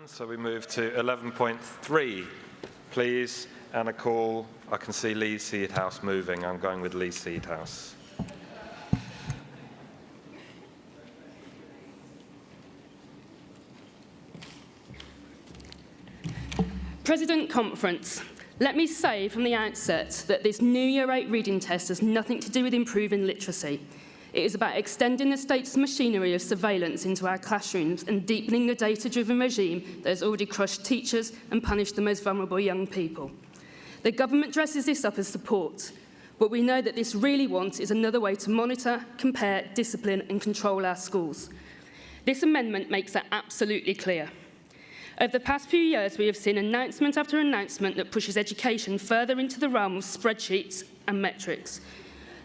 So we move to 11.3, please, and a call. I can see Lee Seedhouse moving. I'm going with Lee Seedhouse. President Conference, let me say from the outset that this new Year 8 reading test has nothing to do with improving literacy. It is about extending the state's machinery of surveillance into our classrooms and deepening the data-driven regime that has already crushed teachers and punished the most vulnerable young people. The government dresses this up as support, but we know that this really wants is another way to monitor, compare, discipline and control our schools. This amendment makes that absolutely clear. Over the past few years, we have seen announcement after announcement that pushes education further into the realm of spreadsheets and metrics.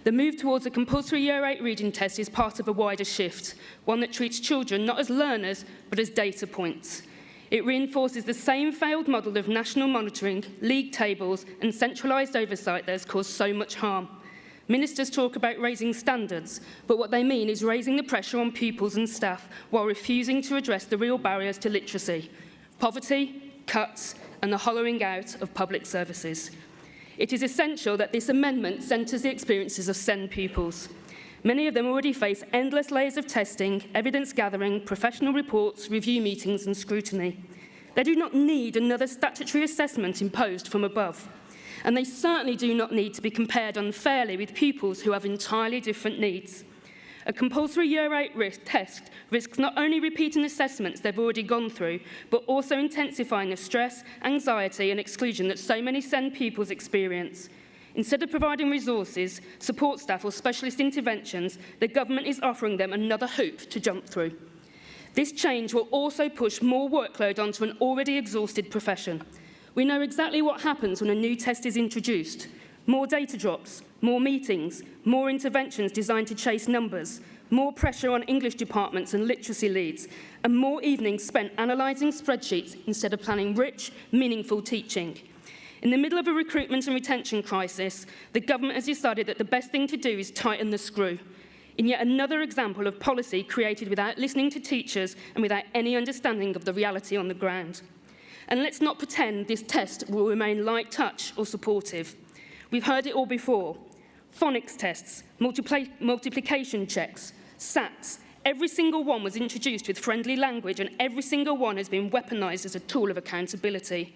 The move towards a compulsory Year 8 reading test is part of a wider shift, one that treats children not as learners, but as data points. It reinforces the same failed model of national monitoring, league tables, and centralised oversight that has caused so much harm. Ministers talk about raising standards, but what they mean is raising the pressure on pupils and staff while refusing to address the real barriers to literacy: poverty, cuts, and the hollowing out of public services. It is essential that this amendment centres the experiences of SEND pupils. Many of them already face endless layers of testing, evidence gathering, professional reports, review meetings and scrutiny. They do not need another statutory assessment imposed from above. And they certainly do not need to be compared unfairly with pupils who have entirely different needs. A compulsory Year 8 test risks not only repeating assessments they've already gone through, but also intensifying the stress, anxiety and exclusion that so many SEND pupils experience. Instead of providing resources, support staff or specialist interventions, the government is offering them another hoop to jump through. This change will also push more workload onto an already exhausted profession. We know exactly what happens when a new test is introduced. More data drops, more meetings, more interventions designed to chase numbers, more pressure on English departments and literacy leads, and more evenings spent analysing spreadsheets instead of planning rich, meaningful teaching. In the middle of a recruitment and retention crisis, the government has decided that the best thing to do is tighten the screw, in yet another example of policy created without listening to teachers and without any understanding of the reality on the ground. And let's not pretend this test will remain light touch or supportive. We've heard it all before. Phonics tests, multiplication checks, SATs. Every single one was introduced with friendly language and every single one has been weaponised as a tool of accountability.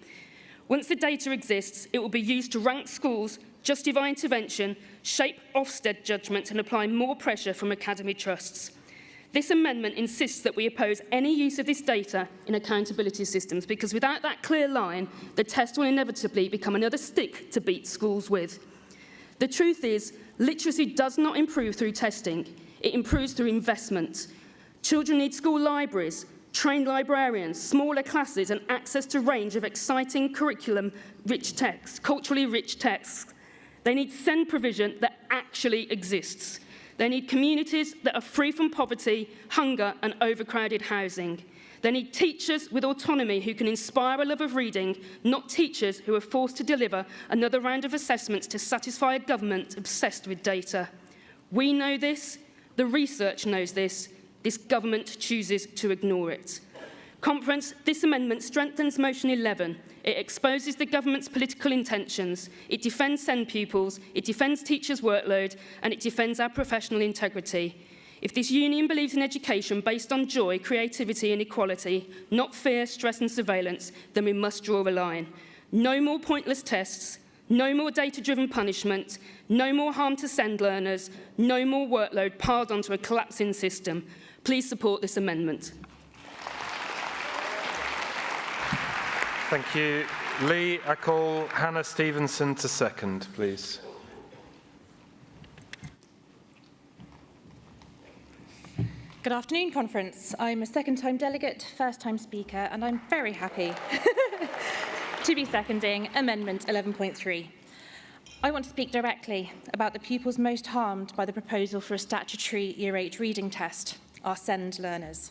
Once the data exists, it will be used to rank schools, justify intervention, shape Ofsted judgment and apply more pressure from academy trusts. This amendment insists that we oppose any use of this data in accountability systems because without that clear line, the test will inevitably become another stick to beat schools with. The truth is, literacy does not improve through testing. It improves through investment. Children need school libraries, trained librarians, smaller classes and access to a range of exciting curriculum-rich texts, culturally rich texts. They need SEND provision that actually exists. They need communities that are free from poverty, hunger and overcrowded housing. They need teachers with autonomy who can inspire a love of reading, not teachers who are forced to deliver another round of assessments to satisfy a government obsessed with data. We know this, the research knows this government chooses to ignore it. Conference, this amendment strengthens Motion 11. It exposes the government's political intentions. It defends SEND pupils, it defends teachers' workload, and it defends our professional integrity. If this union believes in education based on joy, creativity and equality, not fear, stress and surveillance, then we must draw a line. No more pointless tests, no more data-driven punishment, no more harm to SEND learners, no more workload piled onto a collapsing system. Please support this amendment. Thank you, Lee. I call Hannah Stephenson to second, please. Good afternoon, Conference. I'm a second-time delegate, first-time speaker, and I'm very happy to be seconding Amendment 11.3. I want to speak directly about the pupils most harmed by the proposal for a statutory Year 8 reading test, our SEND learners.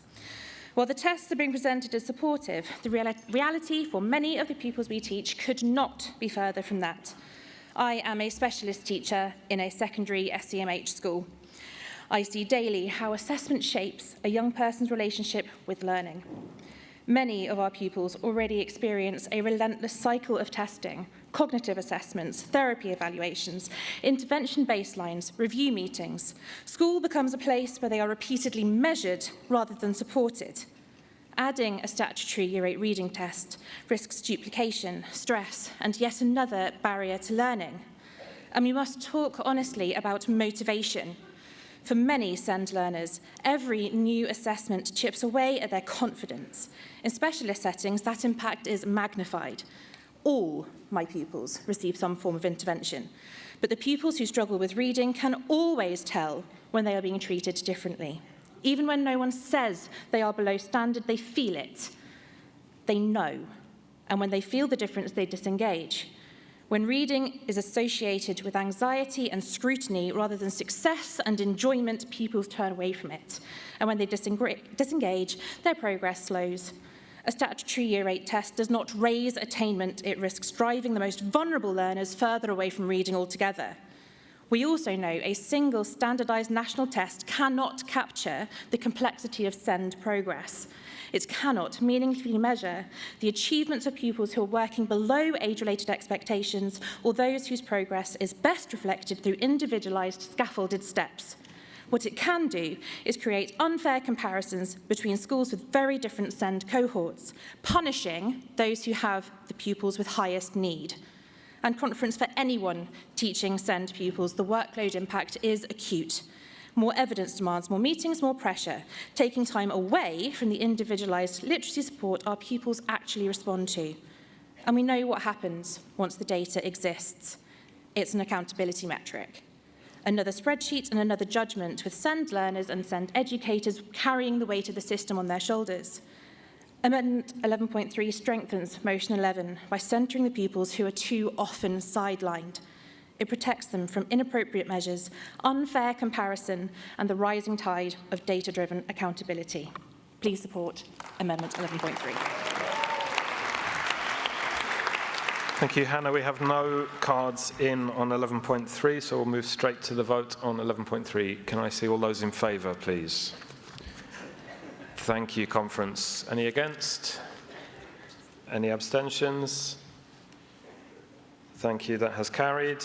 While the tests are being presented as supportive, the reality for many of the pupils we teach could not be further from that. I am a specialist teacher in a secondary SEMH school. I see daily how assessment shapes a young person's relationship with learning. Many of our pupils already experience a relentless cycle of testing, cognitive assessments, therapy evaluations, intervention baselines, review meetings. School becomes a place where they are repeatedly measured rather than supported. Adding a statutory Year 8 reading test risks duplication, stress, and yet another barrier to learning. And we must talk honestly about motivation. For many SEND learners, every new assessment chips away at their confidence. In specialist settings, that impact is magnified. All my pupils receive some form of intervention, but the pupils who struggle with reading can always tell when they are being treated differently. Even when no one says they are below standard, they feel it. They know. And when they feel the difference, they disengage. When reading is associated with anxiety and scrutiny rather than success and enjoyment, pupils turn away from it. And when they disengage, their progress slows. A statutory Year 8 test does not raise attainment, it risks driving the most vulnerable learners further away from reading altogether. We also know a single standardised national test cannot capture the complexity of SEND progress. It cannot meaningfully measure the achievements of pupils who are working below age-related expectations or those whose progress is best reflected through individualised, scaffolded steps. What it can do is create unfair comparisons between schools with very different SEND cohorts, punishing those who have the pupils with highest need. And conference, for anyone teaching SEND pupils, the workload impact is acute. More evidence demands more meetings, more pressure, taking time away from the individualised literacy support our pupils actually respond to. And we know what happens once the data exists. It's an accountability metric. Another spreadsheet and another judgment, with SEND learners and SEND educators carrying the weight of the system on their shoulders. Amendment 11.3 strengthens Motion 11 by centring the pupils who are too often sidelined. It protects them from inappropriate measures, unfair comparison, and the rising tide of data-driven accountability. Please support Amendment 11.3. Thank you, Hannah. We have no cards in on 11.3, so we'll move straight to the vote on 11.3. Can I see all those in favour, please? Thank you, Conference. Any against? Any abstentions? Thank you. That has carried.